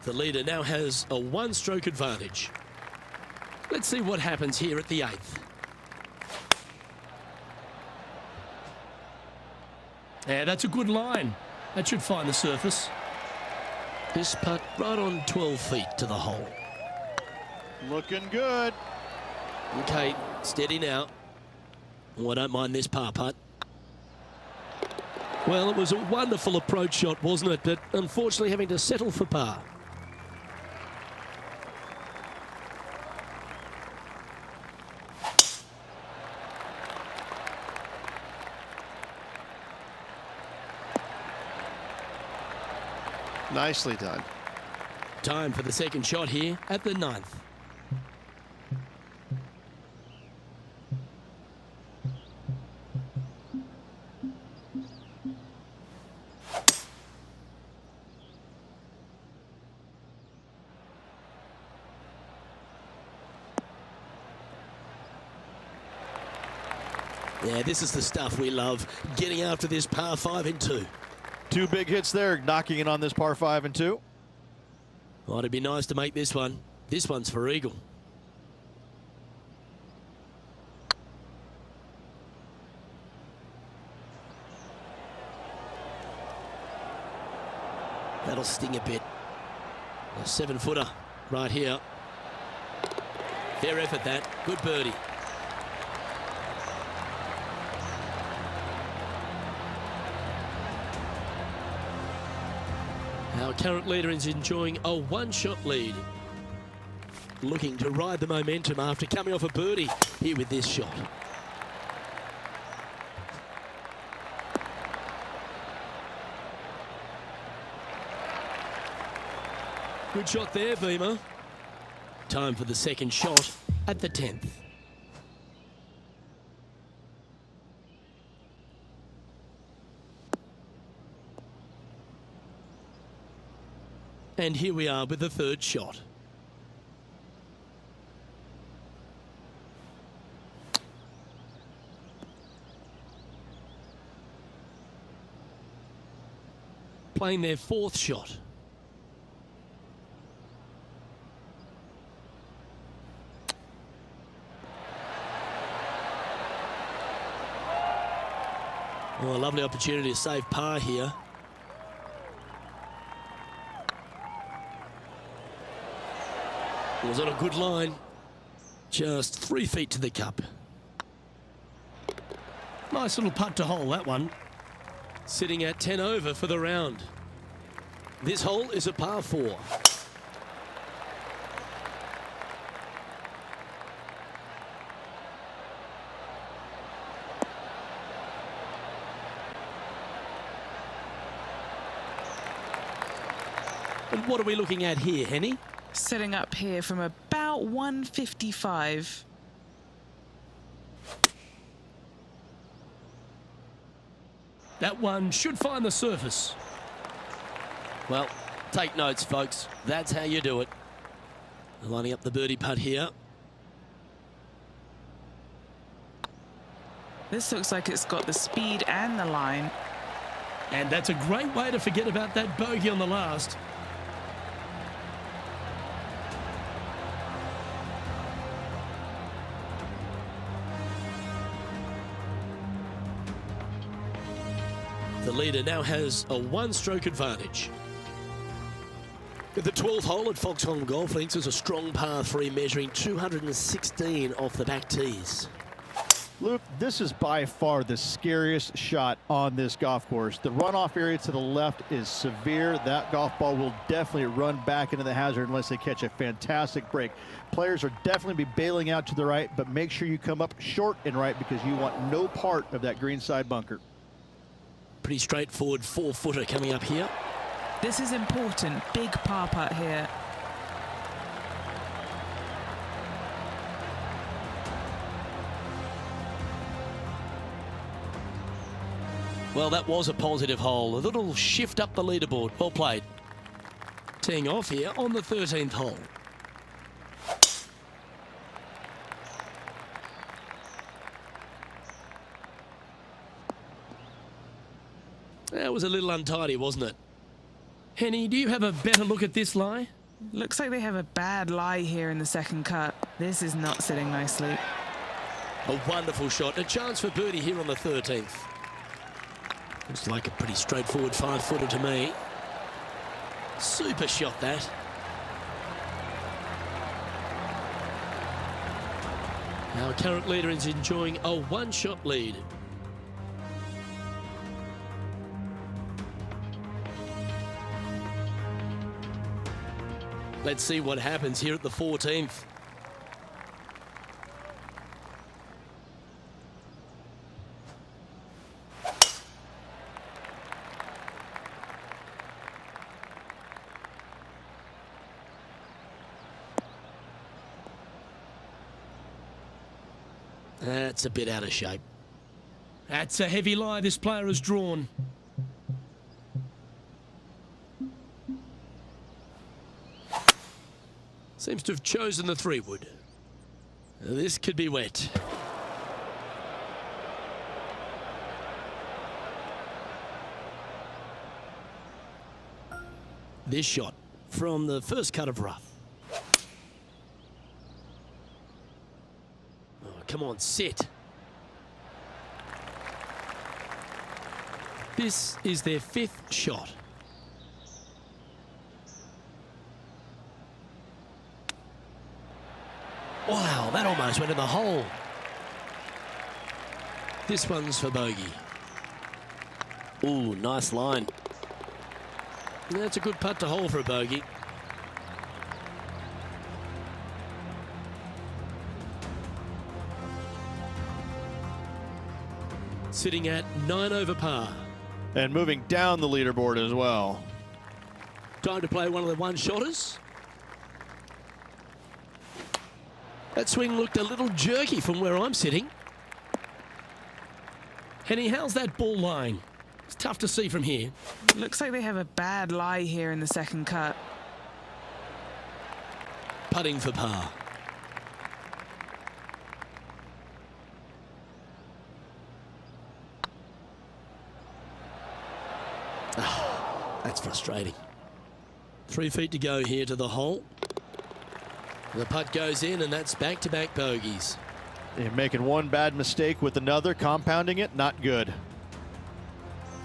The leader now has a one-stroke advantage. Let's see what happens here at the 8th. Yeah, that's a good line. That should find the surface. This putt right on 12 feet to the hole. Looking good. Okay, steady now. Oh, I don't mind this par putt. Well, it was a wonderful approach shot, wasn't it? But unfortunately having to settle for par. Nicely done. Time for the second shot here at the 9th. Yeah, this is the stuff we love, getting after this par 5 and 2. Two big hits there, knocking in on this par 5 and 2. Well, it'd be nice to make this one. This one's for eagle. That'll sting a bit. A 7-footer right here. Fair effort that. Good birdie. Our current leader is enjoying a one-shot lead. Looking to ride the momentum after coming off a birdie here with this shot. Good shot there, Beamer. Time for the second shot at the 10th. And here we are with the third shot. Playing their fourth shot. Oh, a lovely opportunity to save par here. Was on a good line. Just 3 feet to the cup. Nice little putt to hole, that one. Sitting at 10 over for the round. This hole is a par 4. And what are we looking at here, Henny? Setting up here from about 155. That one should find the surface. Well, take notes, folks. That's how you do it. Lining up the birdie putt here. This looks like it's got the speed and the line. And that's a great way to forget about that bogey on the last. The leader now has a one-stroke advantage. At the 12th hole at Foxholm Golf Links is a strong par 3 measuring 216 off the back tees. Luke, this is by far the scariest shot on this golf course. The runoff area to the left is severe. That golf ball will definitely run back into the hazard unless they catch a fantastic break. Players are definitely be bailing out to the right, but make sure you come up short and right because you want no part of that greenside bunker. Pretty straightforward 4-footer coming up here. This is important. Big par putt here. Well, that was a positive hole. A little shift up the leaderboard. Well played. Teeing off here on the 13th hole. That was a little untidy, wasn't it? Henny, do you have a better look at this lie? Looks like they have a bad lie here in the second cut. This is not sitting nicely. A wonderful shot. A chance for birdie here on the 13th. Looks like a pretty straightforward 5-footer to me. Super shot, that. Our current leader is enjoying a one-shot lead. Let's see what happens here at the 14th. That's a bit out of shape. That's a heavy lie this player has drawn. Seems to have chosen the 3-wood. This could be wet. This shot from the first cut of rough. Oh, come on, sit. This is their 5th shot. Wow, that almost went in the hole. This one's for bogey. Ooh, nice line. That's a good putt to hole for a bogey. Sitting at 9 over par. And moving down the leaderboard as well. Time to play one of the one-shotters. That swing looked a little jerky from where I'm sitting. Henny, how's that ball lying? It's tough to see from here. Looks like they have a bad lie here in the second cut. Putting for par. That's frustrating. 3 feet to go here to the hole. The putt goes in, and that's back-to-back bogeys. You're making one bad mistake with another, compounding it, not good.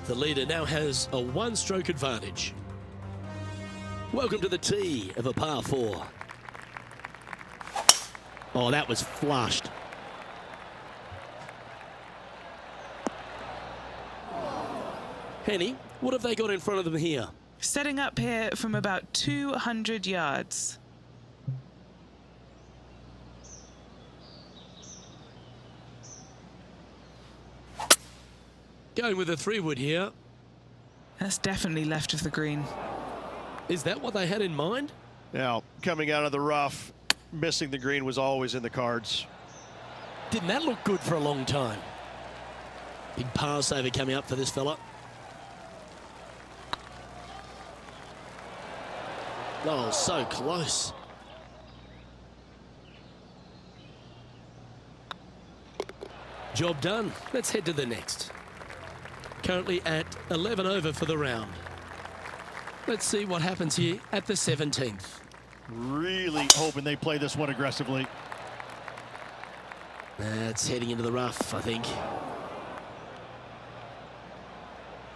The leader now has a one-stroke advantage. Welcome to the tee of a par 4. Oh, that was flushed. Henny, what have they got in front of them here? Setting up here from about 200 yards. Going with a 3-wood here. That's definitely left of the green. Is that what they had in mind? Now, coming out of the rough, missing the green was always in the cards. Didn't that look good for a long time? Big par saver coming up for this fella. Oh, so close. Job done. Let's head to the next. Currently at 11 over for the round. Let's see what happens here at the 17th. Really hoping they play this one aggressively. That's heading into the rough, I think.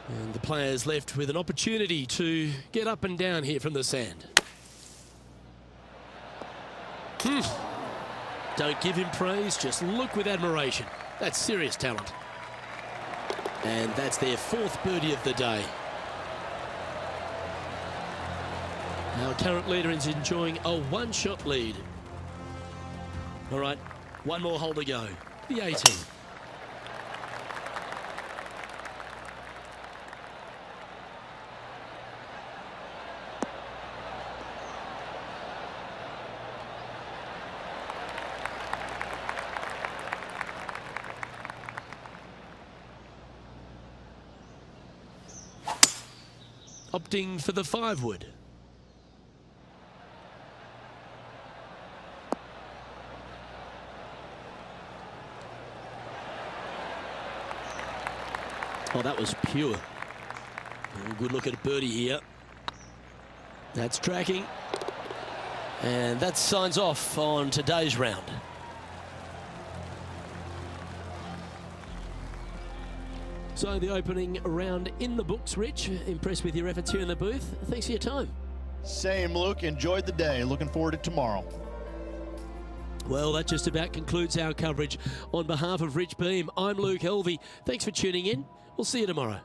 And the players left with an opportunity to get up and down here from the sand. Don't give him praise, just look with admiration. That's serious talent. And that's their 4th birdie of the day. Our current leader is enjoying a one-shot lead. All right, one more hole to go. The 18th. Opting for the 5-wood. Oh, that was pure. Good look at birdie here. That's tracking. And that signs off on today's round. So the opening round in the books, Rich. Impressed with your efforts here in the booth. Thanks for your time. Same, Luke. Enjoyed the day. Looking forward to tomorrow. Well, that just about concludes our coverage. On behalf of Rich Beam, I'm Luke Helvey. Thanks for tuning in. We'll see you tomorrow.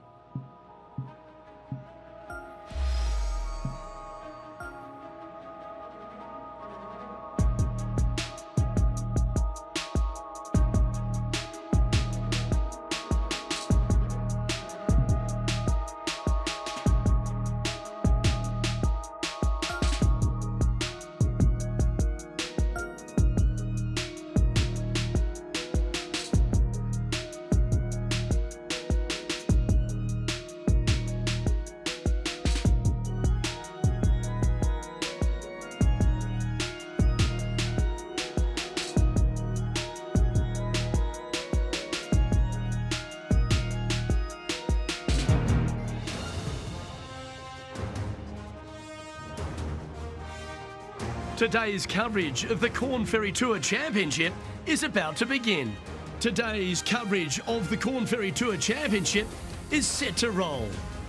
Today's coverage of the Corn Ferry Tour Championship is about to begin. Today's coverage of the Corn Ferry Tour Championship is set to roll.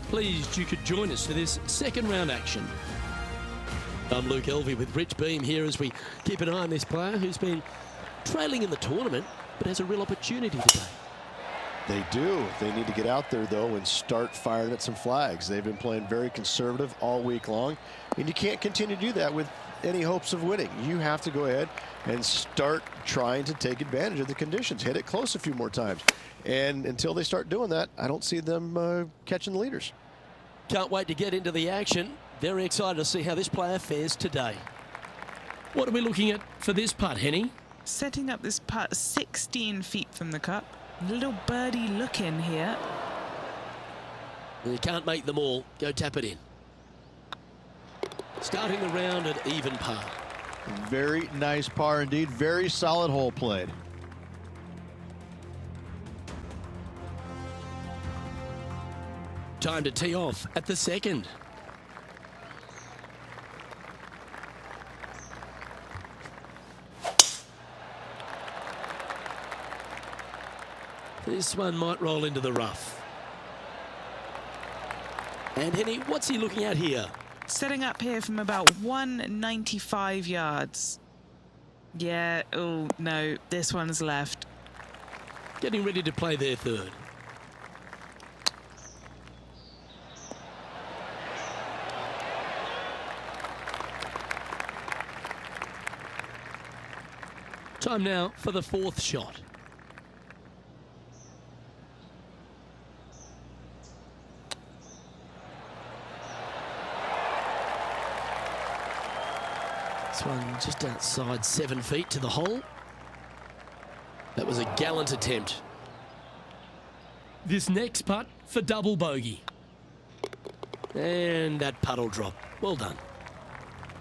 Pleased you could join us for this second round action. I'm Luke Helvey with Rich Beam here as we keep an eye on this player who's been trailing in the tournament but has a real opportunity today. They do. They need to get out there, though, and start firing at some flags. They've been playing very conservative all week long, and you can't continue to do that with any hopes of winning. You have to go ahead and start trying to take advantage of the conditions. Hit it close a few more times. And until they start doing that, I don't see them catching the leaders. Can't wait to get into the action. Very excited to see how this player fares today. What are we looking at for this putt, Henny? Setting up this putt 16 feet from the cup. Little birdie look in here. You can't make them all. Go tap it in. Starting the round at even par. Very nice par indeed. Very solid hole played. Time to tee off at the second. This one might roll into the rough. And Henny, what's he looking at here? Setting up here from about 195 yards. Yeah, oh no, this one's left. Getting ready to play their third. Time now for the fourth shot. This one just outside 7 feet to the hole. That was a gallant attempt. This next putt for double bogey. And that puddle drop. Well done.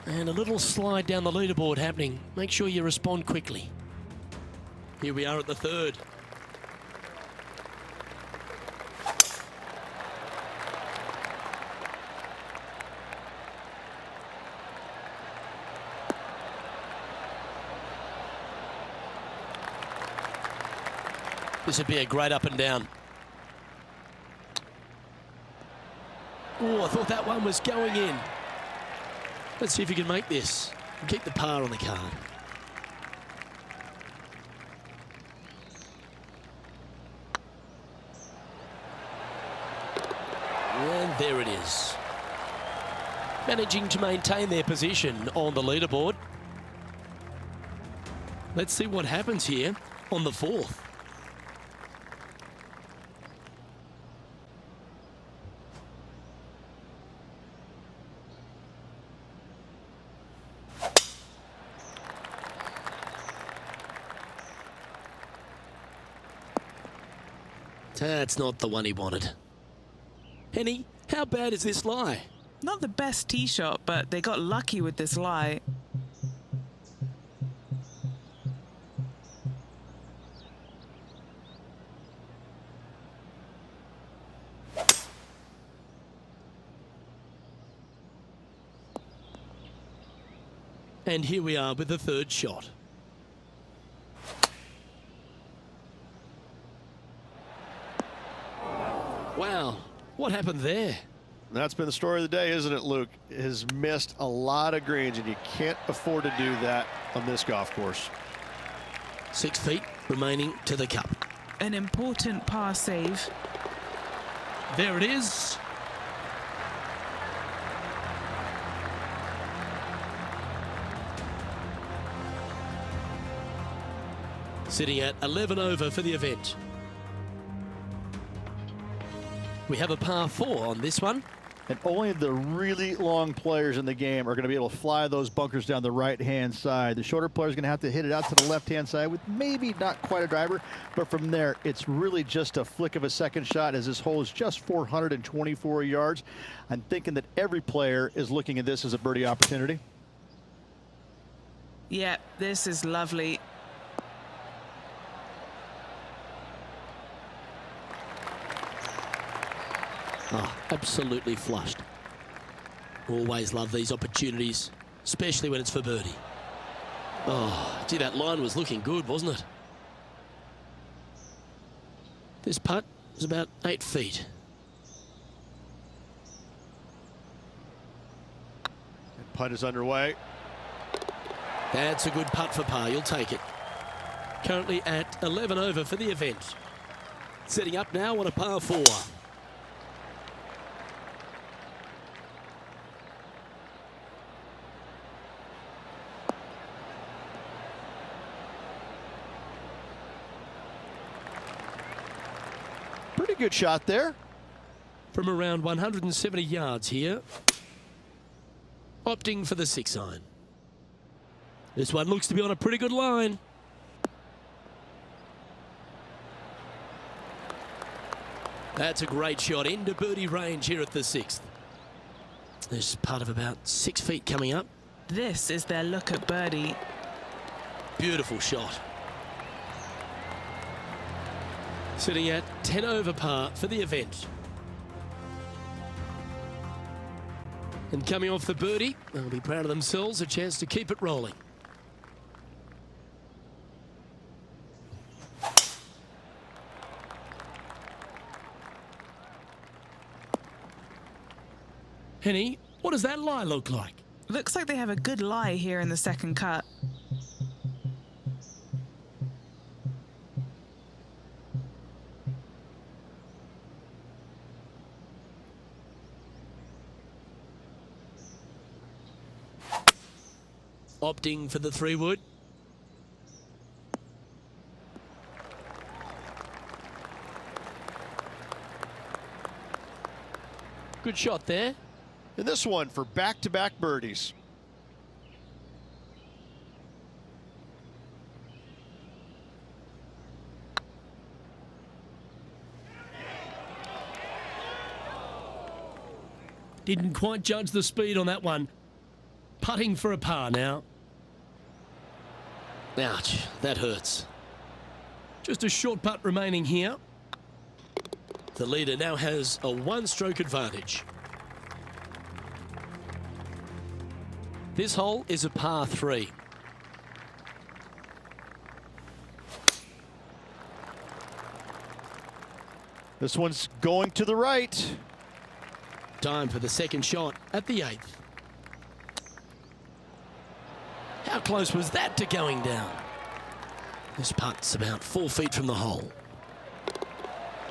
And a little slide down the leaderboard happening. Make sure you respond quickly. Here we are at the third. This would be a great up and down. Oh, I thought that one was going in. Let's see if you can make this and keep the par on the card. And there it is. Managing to maintain their position on the leaderboard. Let's see what happens here on the fourth. That's not the one he wanted. Henny, how bad is this lie? Not the best tee shot, but they got lucky with this lie. And here we are with the third shot. Wow, what happened there? That's been the story of the day, isn't it, Luke? Has missed a lot of greens, and you can't afford to do that on this golf course. 6 feet remaining to the cup. An important par save. There it is. Sitting at 11 over for the event. We have a par 4 on this one. And only the really long players in the game are going to be able to fly those bunkers down the right-hand side. The shorter players are going to have to hit it out to the left-hand side with maybe not quite a driver, but from there, it's really just a flick of a second shot, as this hole is just 424 yards. I'm thinking that every player is looking at this as a birdie opportunity. Yeah, this is lovely. Oh, absolutely flushed. Always love these opportunities, especially when it's for birdie. Oh, gee, that line was looking good, wasn't it? This putt was about 8 feet. The putt is underway. That's a good putt for par. You'll take it. Currently at 11 over for the event. Setting up now on a par 4. Pretty good shot there. From around 170 yards here. Opting for the 6-iron. This one looks to be on a pretty good line. That's a great shot into birdie range here at the 6th. There's part of about 6 feet coming up. This is their look at birdie. Beautiful shot. Sitting at 10 over par for the event. And coming off the birdie, they'll be proud of themselves, a chance to keep it rolling. Henny, what does that lie look like? Looks like they have a good lie here in the second cut. Opting for the 3-wood. Good shot there. And this one for back-to-back birdies. Didn't quite judge the speed on that one. Putting for a par now. Ouch, that hurts. Just a short putt remaining here. The leader now has a 1-stroke advantage. This hole is a par 3. This one's going to the right. Time for the second shot at the 8th. How close was that to going down? This putt's about 4 feet from the hole.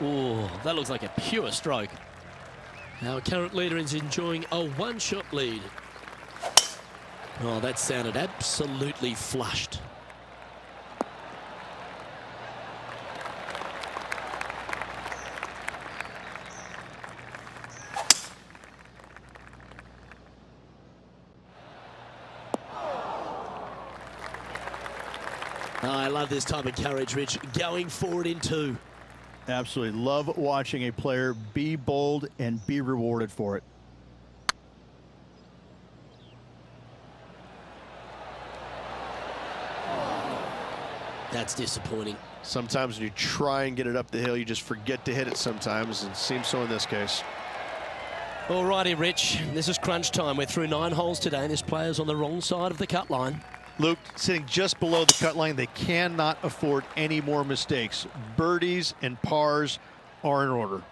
Oh, that looks like a pure stroke. Our current leader is enjoying a 1-shot lead. Oh, that sounded absolutely flushed. Oh, I love this type of courage, Rich. Going forward in 2. Absolutely love watching a player be bold and be rewarded for it. That's disappointing. Sometimes when you try and get it up the hill, you just forget to hit it sometimes, and it seems so in this case. Alrighty, Rich, this is crunch time. We're through 9 holes today, and this player's on the wrong side of the cut line. Luke, sitting just below the cut line, they cannot afford any more mistakes. Birdies and pars are in order.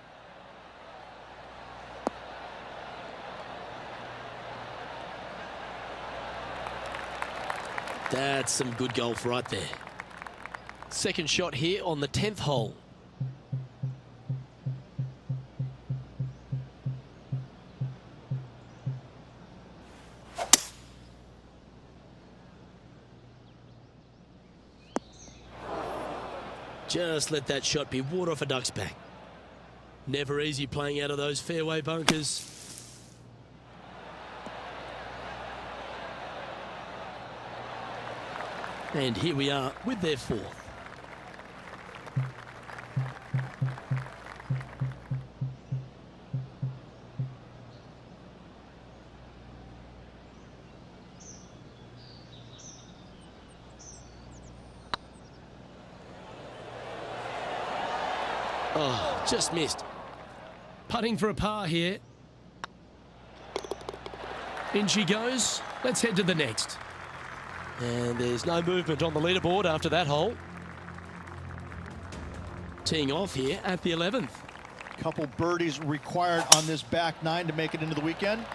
That's some good golf right there. Second shot here on the 10th hole. Just let that shot be water off a duck's back. Never easy playing out of those fairway bunkers. And here we are with their 4th. Oh, just missed. Putting for a par here. In she goes. Let's head to the next. And there's no movement on the leaderboard after that hole. Teeing off here at the 11th. Couple birdies required on this back 9 to make it into the weekend.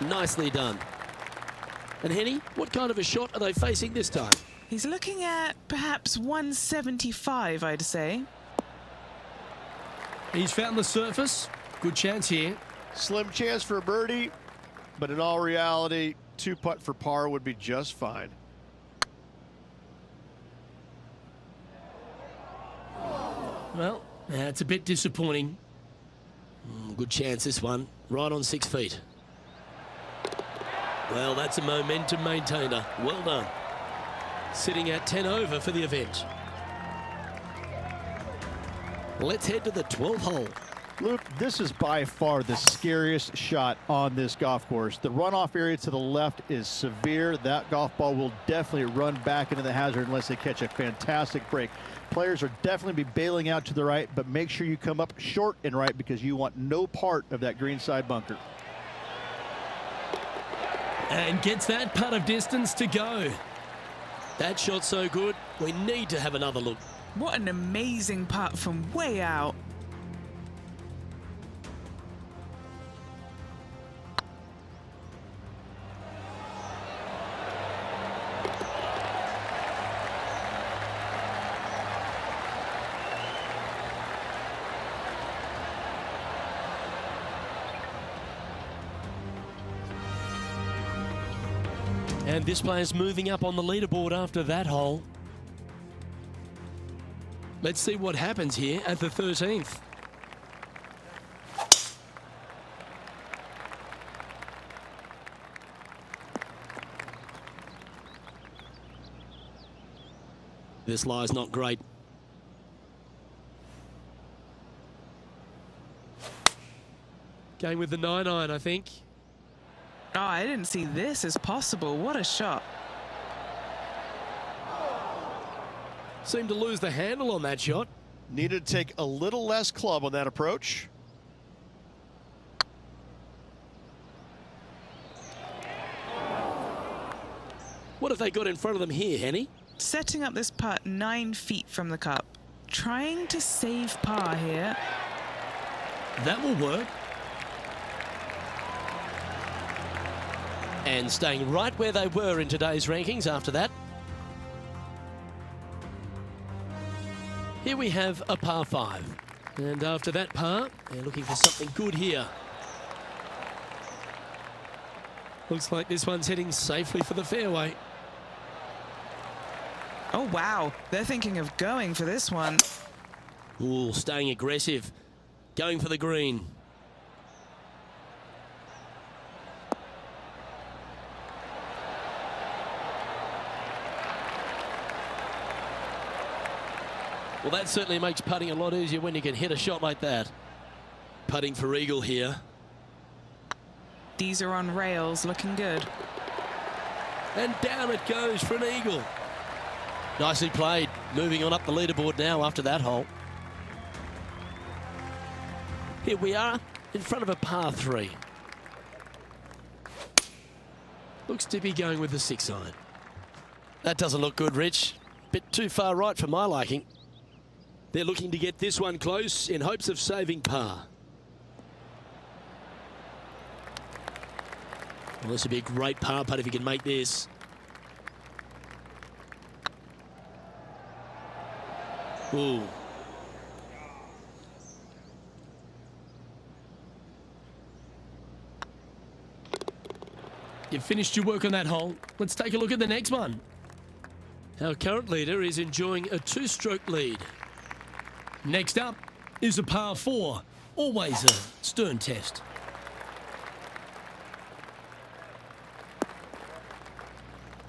Nicely done. And Henny, what kind of a shot are they facing this time? He's looking at perhaps 175, I'd say. He's found the surface. Good chance here. Slim chance for a birdie, but in all reality, 2-putt for par would be just fine. Well, that's a bit disappointing. Good chance this one, right on 6 feet. Well, that's a momentum maintainer. Well done. Sitting at 10 over for the event. Let's head to the 12th hole. Luke, this is by far the scariest shot on this golf course. The runoff area to the left is severe. That golf ball will definitely run back into the hazard unless they catch a fantastic break. Players are definitely be bailing out to the right, but make sure you come up short and right because you want no part of that greenside bunker. And gets that putt of distance to go. That shot's so good, we need to have another look. What an amazing putt from way out. And this player's moving up on the leaderboard after that hole. Let's see what happens here at the 13th. This lie's not great. Going with the 9-iron, I think. Oh, I didn't see this as possible. What a shot. Seemed to lose the handle on that shot. Needed to take a little less club on that approach. What have they got in front of them here, Henny? Setting up this putt 9 feet from the cup. Trying to save par here. That will work. And staying right where they were in today's rankings after that. Here we have a par 5. And after that par, they're looking for something good here. Looks like this one's heading safely for the fairway. Oh, wow. They're thinking of going for this one. Ooh, staying aggressive. Going for the green. Well, that certainly makes putting a lot easier when you can hit a shot like that. Putting for eagle here. These are on rails, looking good. And down it goes for an eagle. Nicely played. Moving on up the leaderboard now after that hole. Here we are in front of a par 3. Looks to be going with the 6-iron. That doesn't look good, Rich. Bit too far right for my liking. They're looking to get this one close in hopes of saving par. Well, this would be a great par putt if he can make this. Ooh. You've finished your work on that hole. Let's take a look at the next one. Our current leader is enjoying a 2-stroke lead. Next up is a par 4. Always a stern test.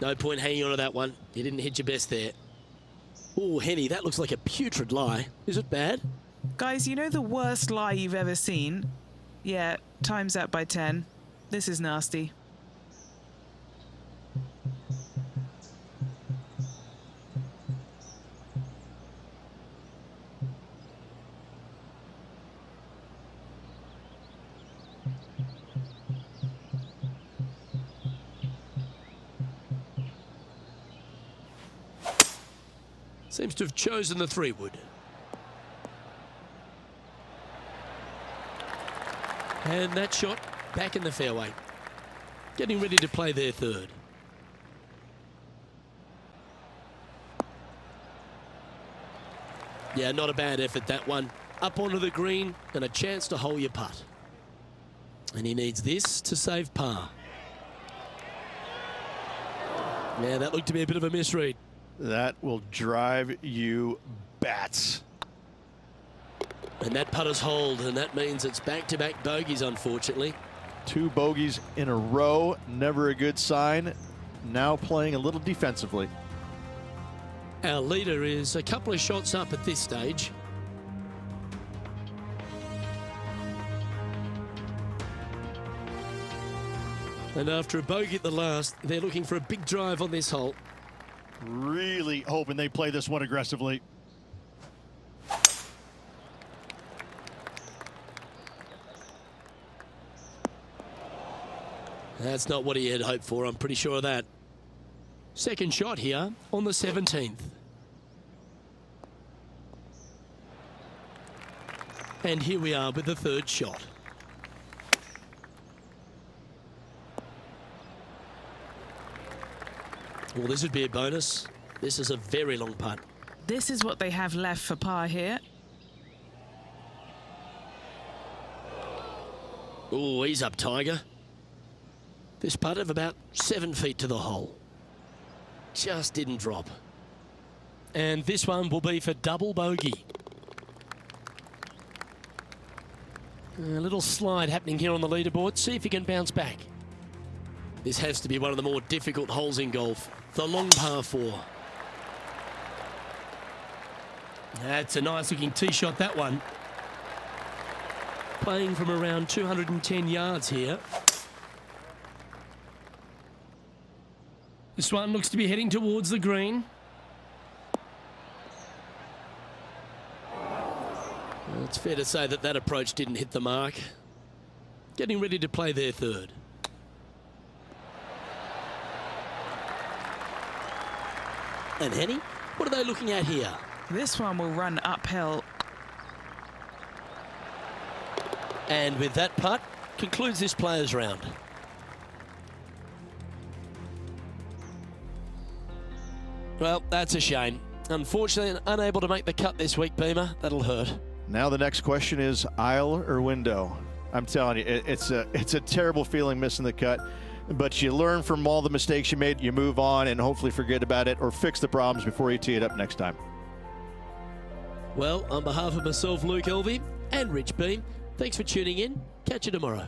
No point hanging on to that one. You didn't hit your best there. Oh, Henny, that looks like a putrid lie. Is it bad? Guys, you know the worst lie you've ever seen? Yeah, times that by 10. This is nasty. Seems to have chosen the 3-wood. And that shot back in the fairway. Getting ready to play their 3rd. Yeah, not a bad effort, that one. Up onto the green and a chance to hole your putt. And he needs this to save par. Yeah, that looked to be a bit of a misread. That will drive you bats. And that putter's hold, and that means it's back-to-back bogeys, unfortunately. 2 bogeys in a row, never a good sign. Now playing a little defensively. Our leader is a couple of shots up at this stage. And after a bogey at the last, they're looking for a big drive on this hole. Really hoping they play this one aggressively. That's not what he had hoped for, I'm pretty sure of that. Second shot here on the 17th. And here we are with the 3rd shot. Well, this would be a bonus. This is a very long putt. This is what they have left for par here. Oh, he's up, Tiger. This putt of about 7 feet to the hole. Just didn't drop. And this one will be for double bogey. A little slide happening here on the leaderboard. See if he can bounce back. This has to be one of the more difficult holes in golf. The long par 4. That's a nice looking tee shot, that one. Playing from around 210 yards here. This one looks to be heading towards the green. Well, it's fair to say that that approach didn't hit the mark. Getting ready to play their 3rd. And Henny, what are they looking at here? This one will run uphill. And with that putt, concludes this players' round. Well, that's a shame. Unfortunately, unable to make the cut this week, Beamer. That'll hurt. Now the next question is aisle or window. I'm telling you, it's a terrible feeling missing the cut. But you learn from all the mistakes you made, you move on and hopefully forget about it or fix the problems before you tee it up next time. Well, on behalf of myself, Luke Elvey, and Rich Beam, thanks for tuning in. Catch you tomorrow.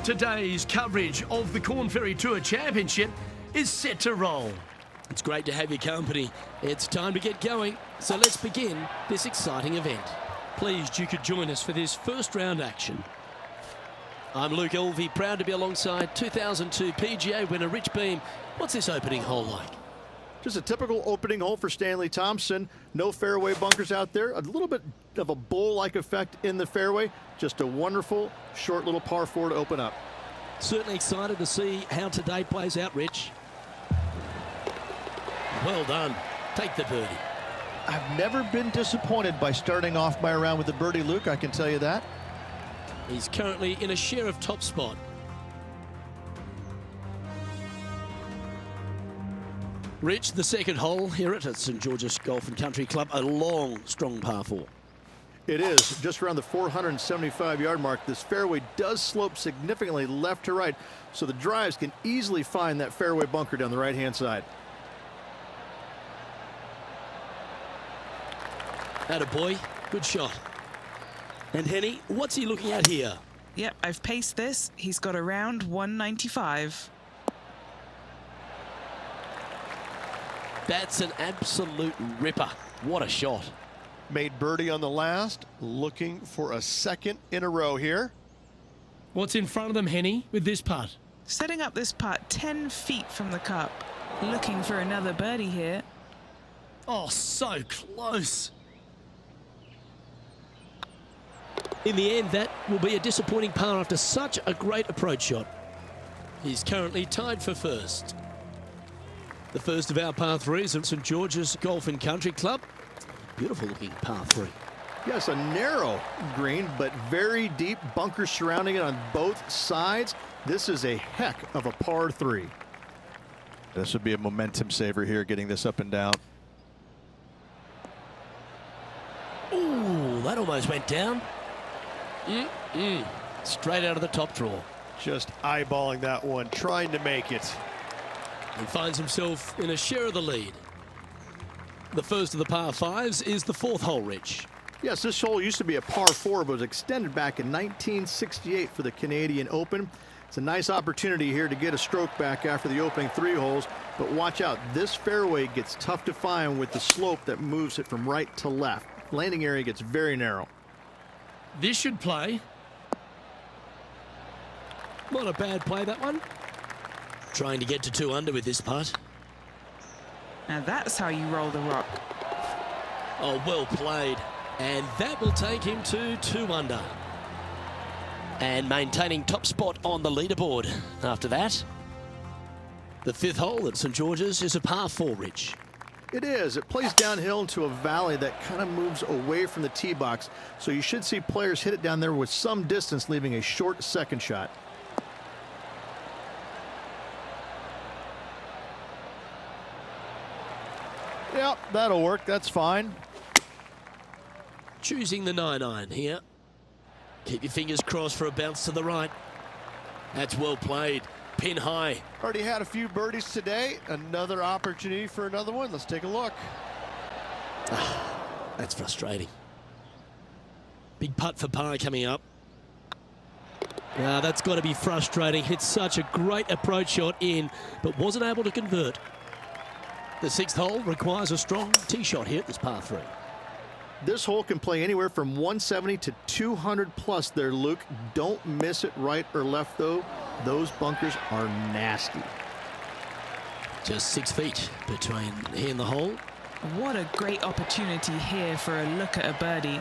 Today's coverage of the Corn Ferry Tour Championship is set to roll. It's great to have your company. It's time to get going. So let's begin this exciting event. Pleased you could join us for this first round action. I'm Luke Elvey, proud to be alongside 2002 PGA winner Rich Beam. What's this opening hole like? Just a typical opening hole for Stanley Thompson. No fairway bunkers out there. A little bit of a bowl-like effect in the fairway. Just a wonderful, short little par 4 to open up. Certainly excited to see how today plays out, Rich. Well done. Take the birdie. I've never been disappointed by starting off my round with a birdie, Luke, I can tell you that. He's currently in a share of top spot. Rich, the second hole here at St George's Golf and Country Club, a long, strong par 4. It is just around the 475-yard mark. This fairway does slope significantly left to right, so the drives can easily find that fairway bunker down the right-hand side. Attaboy, good shot. And Henny, what's he looking at here? Yep, I've paced this. He's got around 195. That's an absolute ripper. What a shot. Made birdie on the last, looking for a second in a row here. What's in front of them, Henny, with this putt? Setting up this putt 10 feet from the cup. Looking for another birdie here. Oh, so close. In the end, that will be a disappointing par after such a great approach shot. He's currently tied for first. The first of our par 3s at St George's Golf and Country Club. Beautiful looking par 3. Yes, a narrow green, but very deep bunkers surrounding it on both sides. This is a heck of a par 3. This would be a momentum saver here, getting this up and down. Ooh, that almost went down. Straight out of the top draw. Just eyeballing that one, trying to make it. He finds himself in a share of the lead. The first of the par 5s is the fourth hole, Rich. Yes, this hole used to be a par 4, but was extended back in 1968 for the Canadian Open. It's a nice opportunity here to get a stroke back after the opening 3 holes, but watch out. This fairway gets tough to find with the slope that moves it from right to left. Landing area gets very narrow. This should play. Not a bad play, that one. Trying to get to 2 under with this putt. Now that's how you roll the rock. Oh, well played. And that will take him to 2 under. And maintaining top spot on the leaderboard after that. The 5th hole at St George's is a par 4, Rich. It is. It plays downhill into a valley that kind of moves away from the tee box, so you should see players hit it down there with some distance, leaving a short second shot. Yep, that'll work. That's fine. Choosing the 9-iron here. Keep your fingers crossed for a bounce to the right. That's well played. Pin high. Already had a few birdies today. Another opportunity for another one. Let's take a look. That's frustrating. Big putt for par coming up. That's got to be frustrating. Hit such a great approach shot in, but wasn't able to convert. The 6th hole requires a strong tee shot here at this par 3. This hole can play anywhere from 170 to 200 plus there, Luke. Don't miss it right or left, though. Those bunkers are nasty. Just 6 feet between he and the hole. What a great opportunity here for a look at a birdie.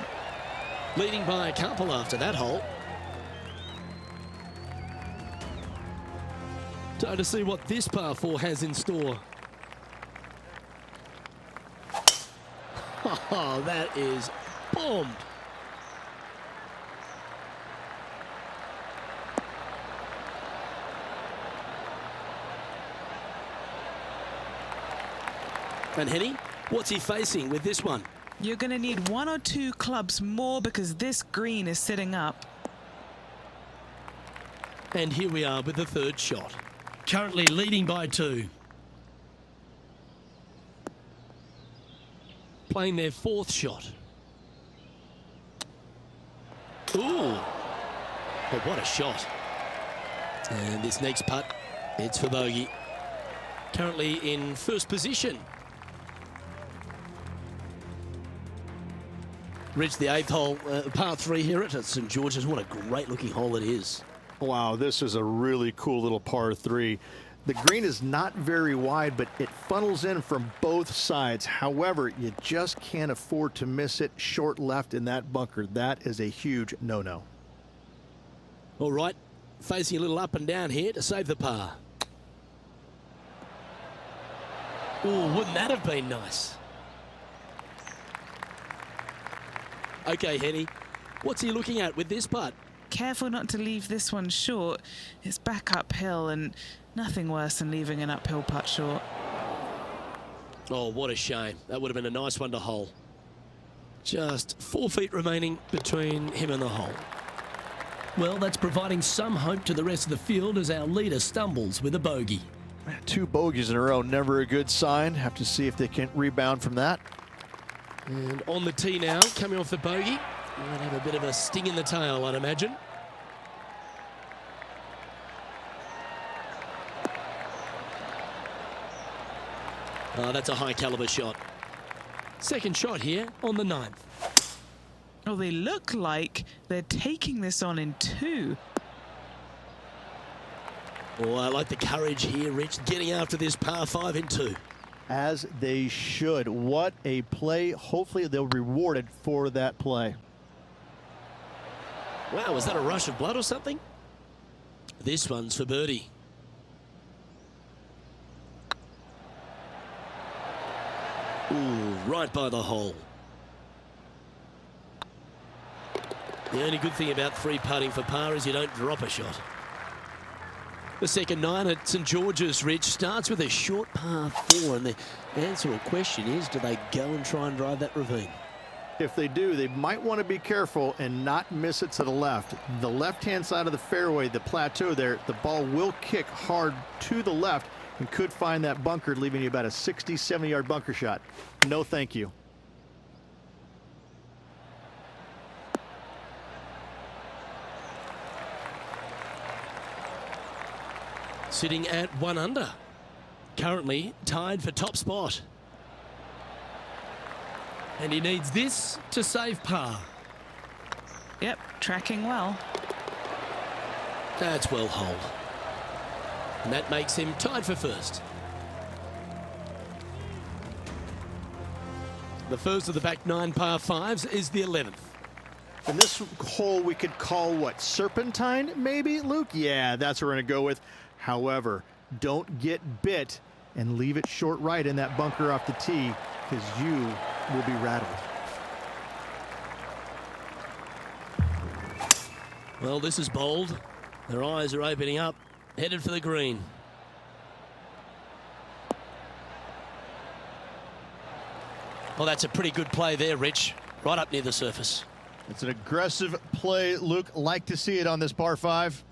Leading by a couple after that hole. Time to see what this par 4 has in store. Oh, that is bombed. And Henny, what's he facing with this one? You're going to need 1 or 2 clubs more because this green is sitting up. And here we are with the 3rd shot. Currently leading by 2. Playing their 4th shot. Ooh. But what a shot. And this next putt, it's for bogey. Currently in first position. Reached the 8th hole, par 3 here at St George's. What a great looking hole it is. Wow, this is a really cool little par 3. The green is not very wide, but it funnels in from both sides. However, you just can't afford to miss it short left in that bunker. That is a huge no-no. All right, facing a little up and down here to save the par. Oh, wouldn't that have been nice? Okay, Henny, what's he looking at with this putt? Careful not to leave this one short. It's back uphill, and nothing worse than leaving an uphill putt short. Oh, what a shame. That would have been a nice one to hole. Just 4 feet remaining between him and the hole. Well, that's providing some hope to the rest of the field as our leader stumbles with a bogey. 2 bogeys in a row, never a good sign. Have to see if they can rebound from that. And on the tee now, coming off the bogey. Might have a bit of a sting in the tail, I'd imagine. Oh, that's a high caliber shot. Second shot here on the 9th. Oh, they look like they're taking this on in 2. Oh, I like the courage here, Rich, getting after this par 5 in 2. As they should. What a play. Hopefully they'll be rewarded for that play. Wow, was that a rush of blood or something? This one's for birdie. Ooh, right by the hole. The only good thing about 3 putting for par is you don't drop a shot. The second 9 at St George's, Rich, starts with a short par 4, and the answer or question is, do they go and try and drive that ravine? If they do, they might want to be careful and not miss it to the left. The left-hand side of the fairway, the plateau there, the ball will kick hard to the left and could find that bunker, leaving you about a 60, 70-yard bunker shot. No, thank you. Sitting at 1 under. Currently tied for top spot. And he needs this to save par. Yep, tracking well. That's well holed. And that makes him tied for first. The first of the back 9 par 5s is the 11th. And this hole we could call what, serpentine maybe, Luke? Yeah, that's what we're going to go with. However, don't get bit and leave it short right in that bunker off the tee, because you will be rattled. Well, this is bold. Their eyes are opening up, headed for the green. Well, that's a pretty good play there, Rich. Right up near the surface. It's an aggressive play, Luke. Like to see it on this par 5.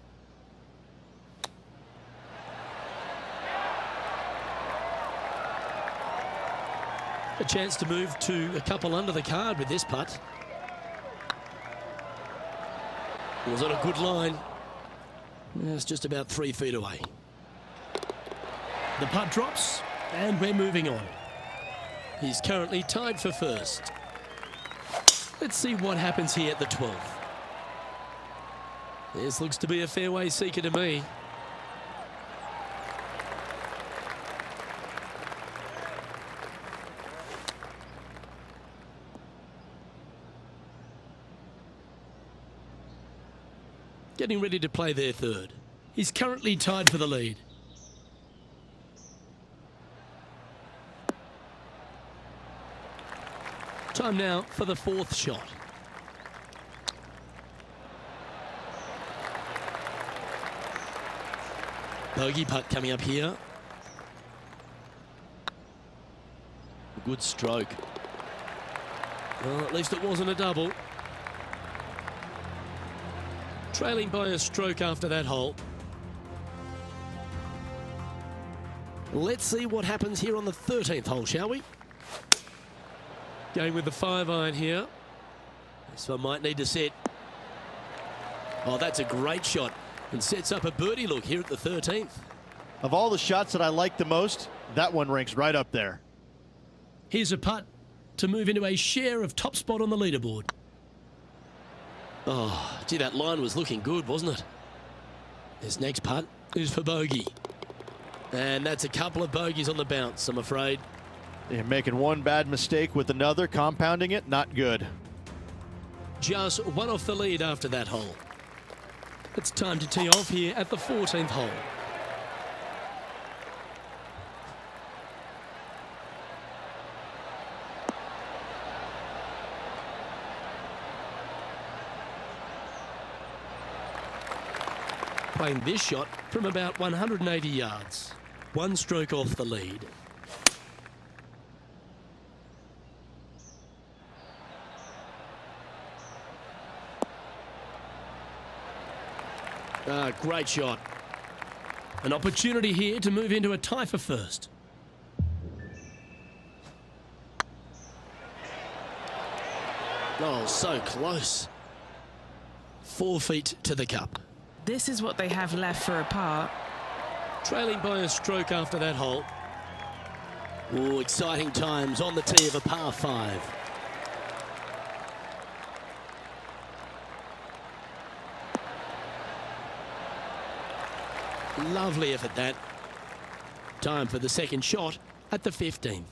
A chance to move to a couple under the card with this putt. It was on a good line. It's just about 3 feet away. The putt drops, and we're moving on. He's currently tied for first. Let's see what happens here at the 12th. This looks to be a fairway seeker to me. Getting ready to play their third. He's currently tied for the lead. Time now for the 4th shot. Bogey putt coming up here. Good stroke. Well, at least it wasn't a double. Trailing by a stroke after that hole. Let's see what happens here on the 13th hole, shall we? Going with the 5-iron here. This one might need to set. Oh, that's a great shot. And sets up a birdie look here at the 13th. Of all the shots that I like the most, that one ranks right up there. Here's a putt to move into a share of top spot on the leaderboard. Oh, gee, that line was looking good, wasn't it? This next putt is for bogey. And that's a couple of bogeys on the bounce, I'm afraid. You're making one bad mistake with another, compounding it, not good. Just one off the lead after that hole. It's time to tee off here at the 14th hole. Playing this shot from about 180 yards. One stroke off the lead. Great shot. An opportunity here to move into a tie for first. Oh, so close. 4 feet to the cup. This is what they have left for a par. Trailing by a stroke after that hole. Oh, exciting times on the tee of a par 5. Lovely effort that. Time for the second shot at the 15th.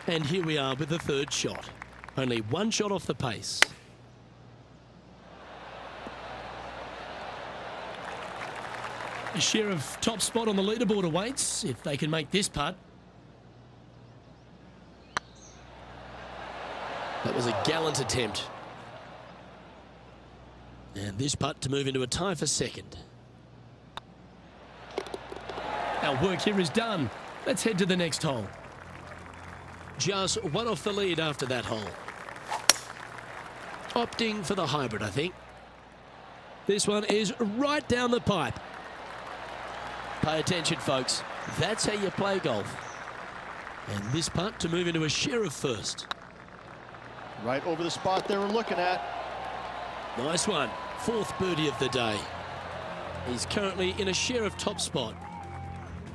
And here we are with the third shot. Only one shot off the pace. A share of top spot on the leaderboard awaits if they can make this putt. That was a gallant attempt. And this putt to move into a tie for second. Our work here is done. Let's head to the next hole. Just one off the lead after that hole. Opting for the hybrid, I think. This one is right down the pipe. Pay attention, folks. That's how you play golf. And this putt to move into a share of first. Right over the spot they were looking at. Nice one. 4th birdie of the day. He's currently in a share of top spot.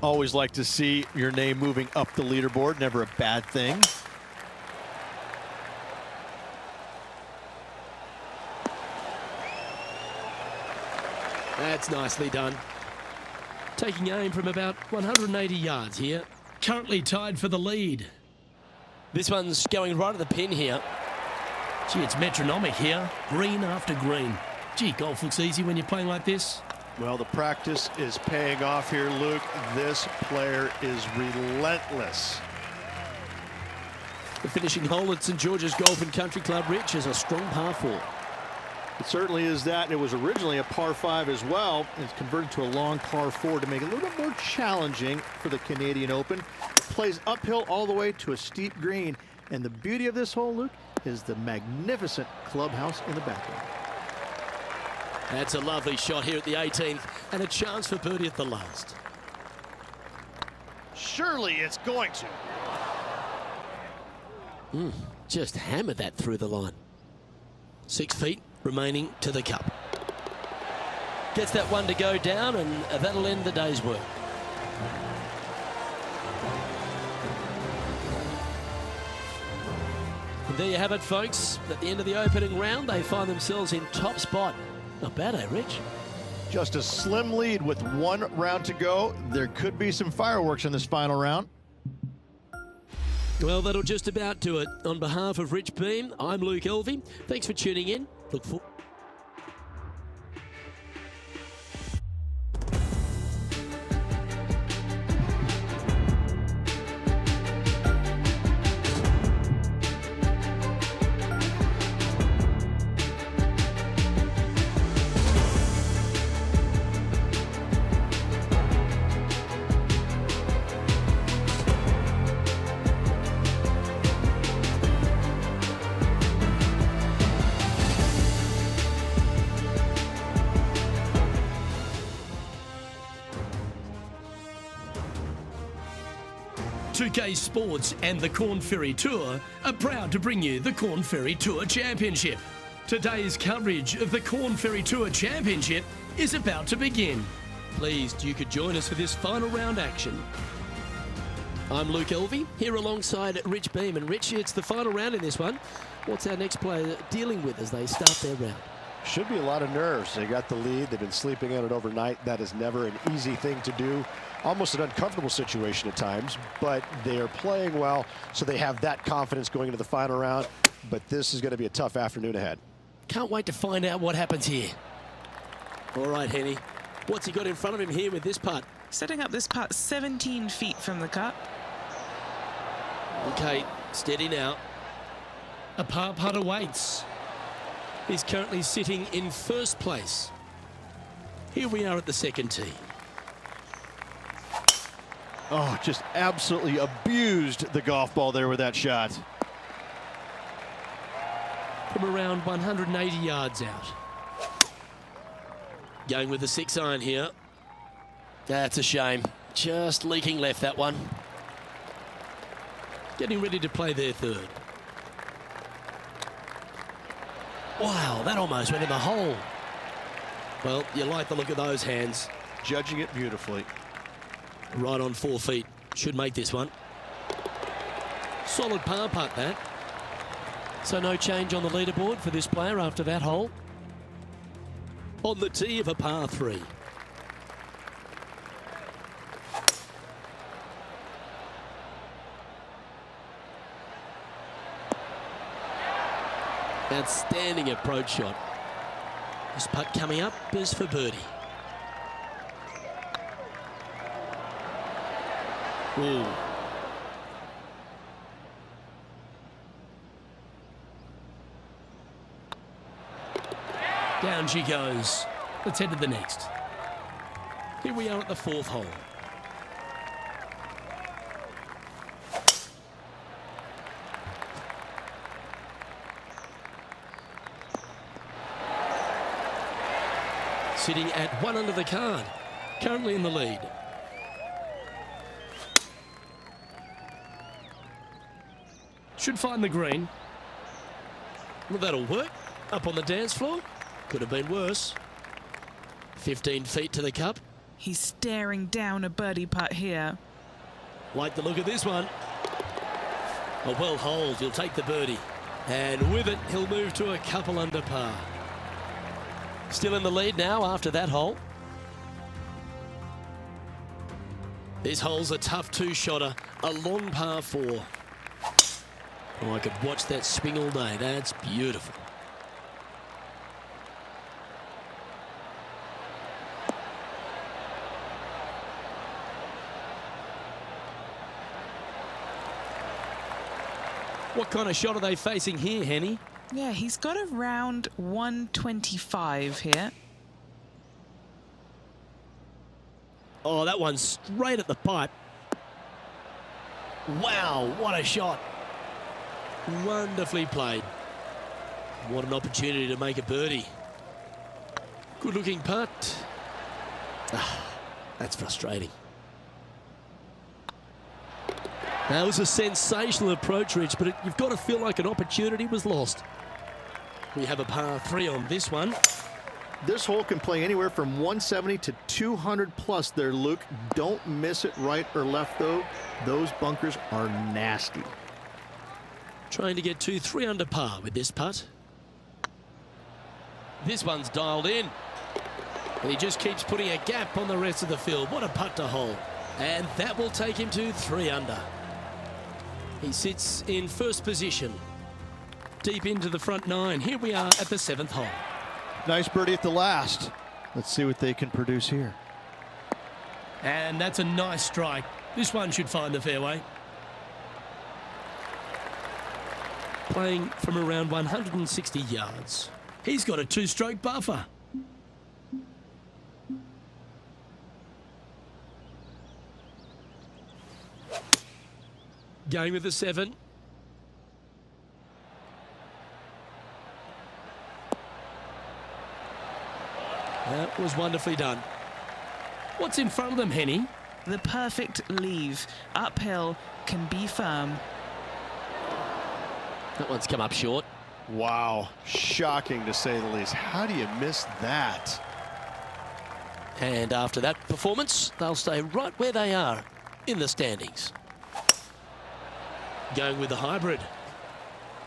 Always like to see your name moving up the leaderboard. Never a bad thing. That's nicely done. Taking aim from about 180 yards here. Currently tied for the lead. This one's going right at the pin here. Gee, it's metronomic here. Green after green. Gee, golf looks easy when you're playing like this. Well, the practice is paying off here, Luke. This player is relentless. The finishing hole at St George's Golf and Country Club, Rich, is a strong par 4. It certainly is that. It was originally a par 5 as well. It's converted to a long par 4 to make it a little bit more challenging for the Canadian Open. It plays uphill all the way to a steep green. And the beauty of this hole, Luke, is the magnificent clubhouse in the background. That's a lovely shot here at the 18th and a chance for birdie at the last. Surely it's going to. Just hammered that through the line. 6 feet remaining to the cup. Gets that one to go down, and that'll end the day's work. And there you have it, folks. At the end of the opening round, they find themselves in top spot. Not bad, eh, Rich? Just a slim lead with 1 round to go. There could be some fireworks in this final round. Well, that'll just about do it. On behalf of Rich Beam, I'm Luke Elvey. Thanks for tuning in. Look forward. 2K Sports and the Corn Ferry Tour are proud to bring you the Corn Ferry Tour Championship. Today's coverage of the Corn Ferry Tour Championship is about to begin. Pleased you could join us for this final round action. I'm Luke Elvey, here alongside Rich Beam. And Rich, it's the final round in this one. What's our next player dealing with as they start their round? Should be a lot of nerves. They got the lead. They've been sleeping on it overnight. That is never an easy thing to do. Almost an uncomfortable situation at times, but they are playing well, so they have that confidence going into the final round. But this is going to be a tough afternoon ahead. Can't wait to find out what happens here. All right, Henny. What's he got in front of him here with this putt? Setting up this putt 17 feet from the cup. Okay, steady now. A par putt awaits. He's currently sitting in first place. Here we are at the second tee. Oh, just absolutely abused the golf ball there with that shot. From around 180 yards out. Going with the 6-iron here. That's a shame. Just leaking left, that one. Getting ready to play their third. Wow, that almost went in the hole. Well, you like the look of those hands. Judging it beautifully. Right on 4 feet. Should make this one. Solid par putt, that. So no change on the leaderboard for this player after that hole. On the tee of a par 3. Outstanding approach shot. This putt coming up is for birdie. Ooh. Down she goes. Let's head to the next. Here we are at the 4th hole. Sitting at 1 under the card. Currently in the lead. Should find the green. Well, that'll work. Up on the dance floor. Could have been worse. 15 feet to the cup. He's staring down a birdie putt here. Like the look of this one. A well holed. He'll take the birdie. And with it, he'll move to a couple under par. Still in the lead now after that hole. This hole's a tough 2-shotter. A long par 4. Oh, I could watch that swing all day. That's beautiful. What kind of shot are they facing here, Henny? Yeah, he's got around 125 here. Oh, that one's straight at the pipe. Wow, what a shot. Wonderfully played. What an opportunity to make a birdie. Good looking putt. That's frustrating. That was a sensational approach, Rich, but you've got to feel like an opportunity was lost. We have a par 3 on this one. This hole can play anywhere from 170 to 200 plus there, Luke. Don't miss it right or left, though. Those bunkers are nasty. Trying to get to 3 under par with this putt. This one's dialed in. And he just keeps putting a gap on the rest of the field. What a putt to hole. And that will take him to 3 under. He sits in first position. Deep into the front 9. Here we are at the 7th hole. Nice birdie at the last. Let's see what they can produce here. And that's a nice strike. This one should find the fairway. Playing from around 160 yards. He's got a 2-stroke buffer. Going with the 7. That was wonderfully done. What's in front of them, Henny? the perfect leave. Uphill, can be firm. That one's come up short. Wow, shocking to say the least. How do you miss that? And after that performance, they'll stay right where they are in the standings. Going with the hybrid.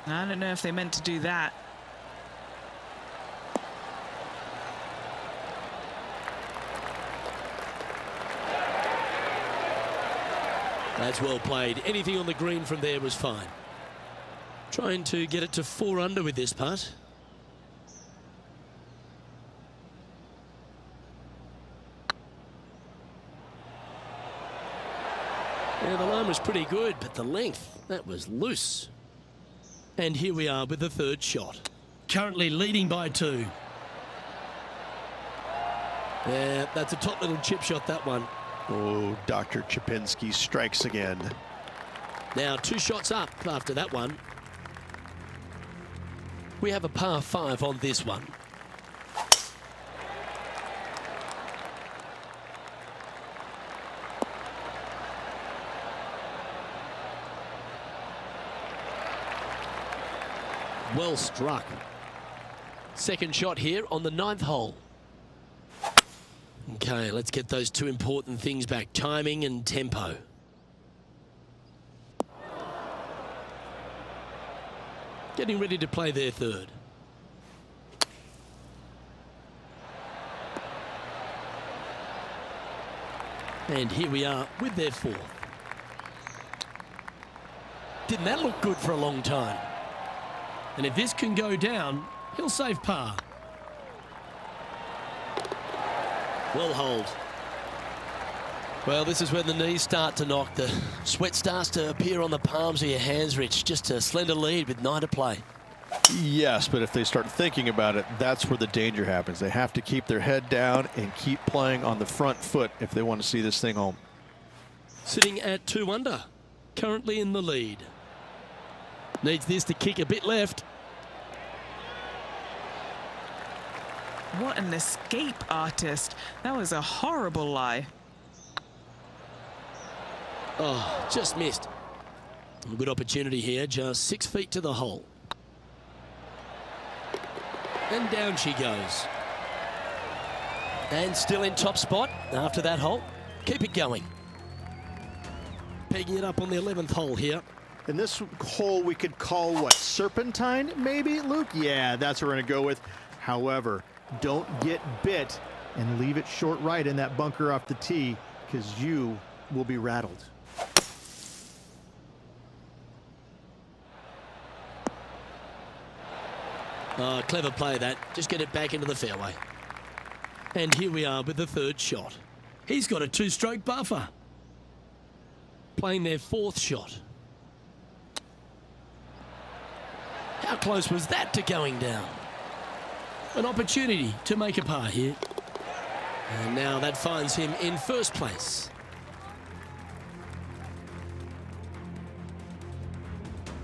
I don't know if they meant to do that. That's well played. Anything on the green from there was fine. Trying to get it to 4 under with this putt. Yeah, the line was pretty good, but the length, that was loose. And here we are with the 3rd shot. Currently leading by 2. Yeah, that's a top little chip shot, that one. Oh, Dr. Chapinski strikes again. Now 2 shots up after that one. We have a par 5 on this one. Well struck. 2nd shot here on the 9th hole. Okay, let's get those 2 important things back, timing and tempo. Getting ready to play their 3rd. And here we are with their 4th. Didn't that look good for a long time? And if this can go down, he'll save par. Well hold. Well, this is when the knees start to knock. The sweat starts to appear on the palms of your hands, Rich. Just a slender lead with 9 to play. Yes, but if they start thinking about it, that's where the danger happens. They have to keep their head down and keep playing on the front foot if they want to see this thing home. Sitting at 2 under, currently in the lead. Needs this to kick a bit left. What an escape artist. That was a horrible lie. Oh, just missed. A good opportunity here, just 6 feet to the hole. And down she goes. And still in top spot after that hole. Keep it going. Pegging it up on the 11th hole here. And this hole we could call what, serpentine maybe, Luke? Yeah, that's what we're going to go with. However, don't get bit and leave it short right in that bunker off the tee, because you will be rattled. Oh, clever play that. Just get it back into the fairway. And here we are with the 3rd shot. He's got a 2-stroke buffer. Playing their 4th shot. How close was that to going down? An opportunity to make a par here. And now that finds him in 1st place.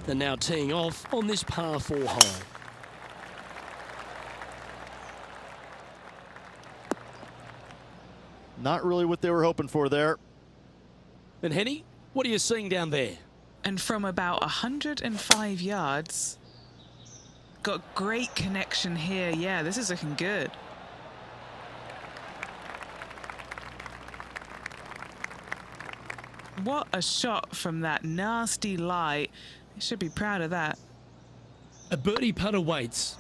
And now teeing off on this par 4 hole. Not really what they were hoping for there. And Henny, what are you seeing down there? And from about 105 yards, got great connection here. Yeah, this is looking good. What a shot from that nasty lie. They should be proud of that. A birdie putt awaits.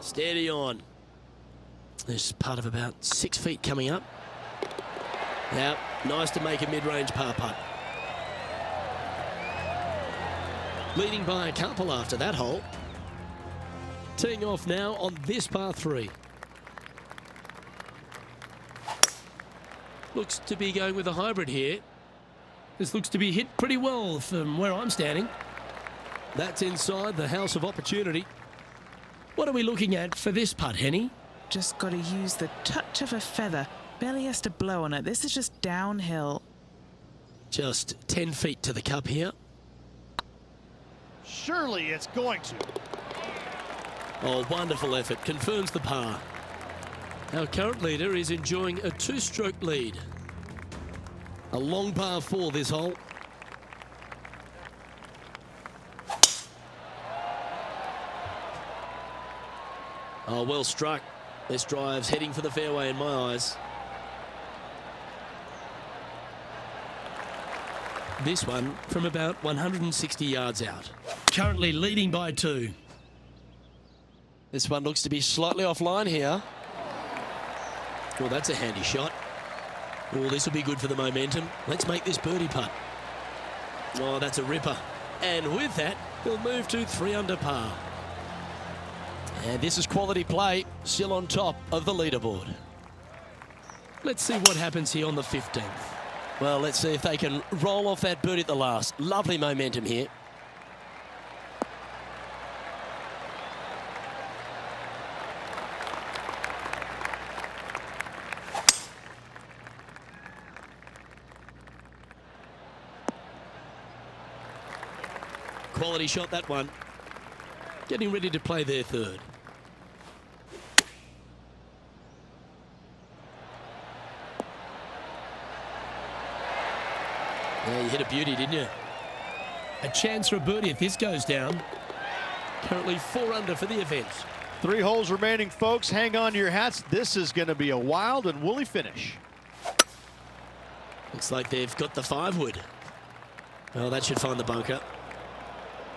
Steady on. There's part of about 6 feet coming up. Now, nice to make a mid-range par putt. Leading by a couple after that hole. Teeing off now on this par 3. Looks to be going with a hybrid here. This looks to be hit pretty well from where I'm standing. That's inside the house of opportunity. What are we looking at for this putt, Henny? Just got to use the touch of a feather. Barely has to blow on it. This is just downhill. Just 10 feet to the cup here. Surely it's going to. Oh, wonderful effort. Confirms the par. Our current leader is enjoying a 2-stroke lead. A long par 4 this hole. Oh, well struck. This drive's heading for the fairway in my eyes. This one from about 160 yards out. Currently leading by 2. This one looks to be slightly offline here. Well, that's a handy shot. Oh, this will be good for the momentum. Let's make this birdie putt. Oh, that's a ripper. And with that, he'll move to 3 under par. And this is quality play, still on top of the leaderboard. Let's see what happens here on the 15th. Well, let's see if they can roll off that birdie at the last. Lovely momentum here. Quality shot, that one. Getting ready to play their 3rd. Yeah, you hit a beauty, didn't you? A chance for a birdie if this goes down. Currently 4 under for the event. 3 holes remaining, folks. Hang on to your hats. This is going to be a wild and woolly finish. Looks like they've got the 5-wood. Well, that should find the bunker.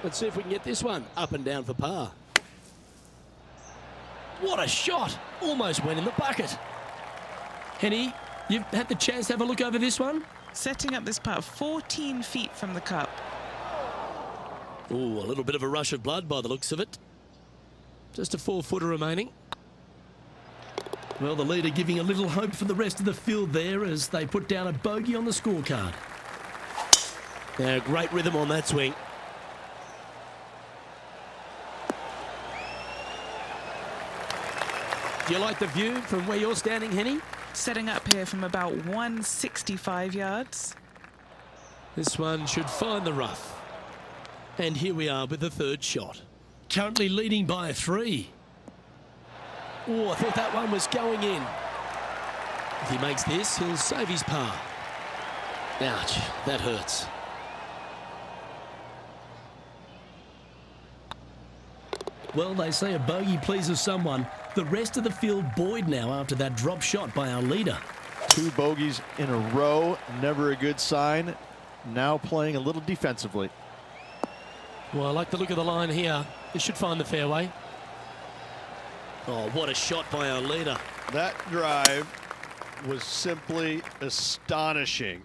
Let's see if we can get this one up and down for par. What a shot! Almost went in the bucket. Henny, you've had the chance to have a look over this one? Setting up this putt 14 feet from the cup. Ooh, a little bit of a rush of blood by the looks of it. Just a 4-footer remaining. Well, the leader giving a little hope for the rest of the field there as they put down a bogey on the scorecard. Now, great rhythm on that swing. Do you like the view from where you're standing, Henny? Setting up here from about 165 yards. This one should find the rough. And here we are with the 3rd shot. Currently leading by 3. Oh, I thought that one was going in. If he makes this, he'll save his par. Ouch, that hurts. Well, they say a bogey pleases someone. The rest of the field buoyed now after that drop shot by our leader. 2 bogeys in a row, never a good sign. Now playing a little defensively. Well, I like the look of the line here. This should find the fairway. Oh, what a shot by our leader. That drive was simply astonishing.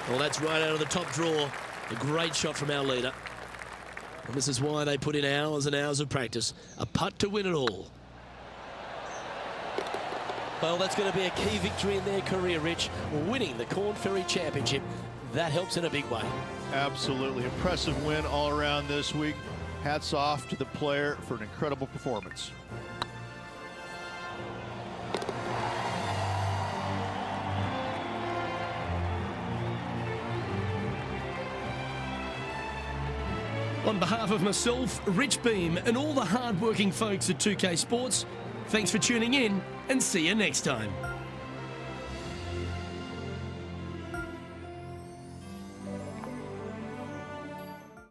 Well, that's right out of the top draw. A great shot from our leader. And this is why they put in hours and hours of practice. A putt to win it all. Well, that's going to be a key victory in their career, Rich. Winning the Corn Ferry Championship. That helps in a big way. Absolutely. Impressive win all around this week. Hats off to the player for an incredible performance. On behalf of myself, Rich Beam, and all the hard-working folks at 2K Sports, thanks for tuning in and see you next time.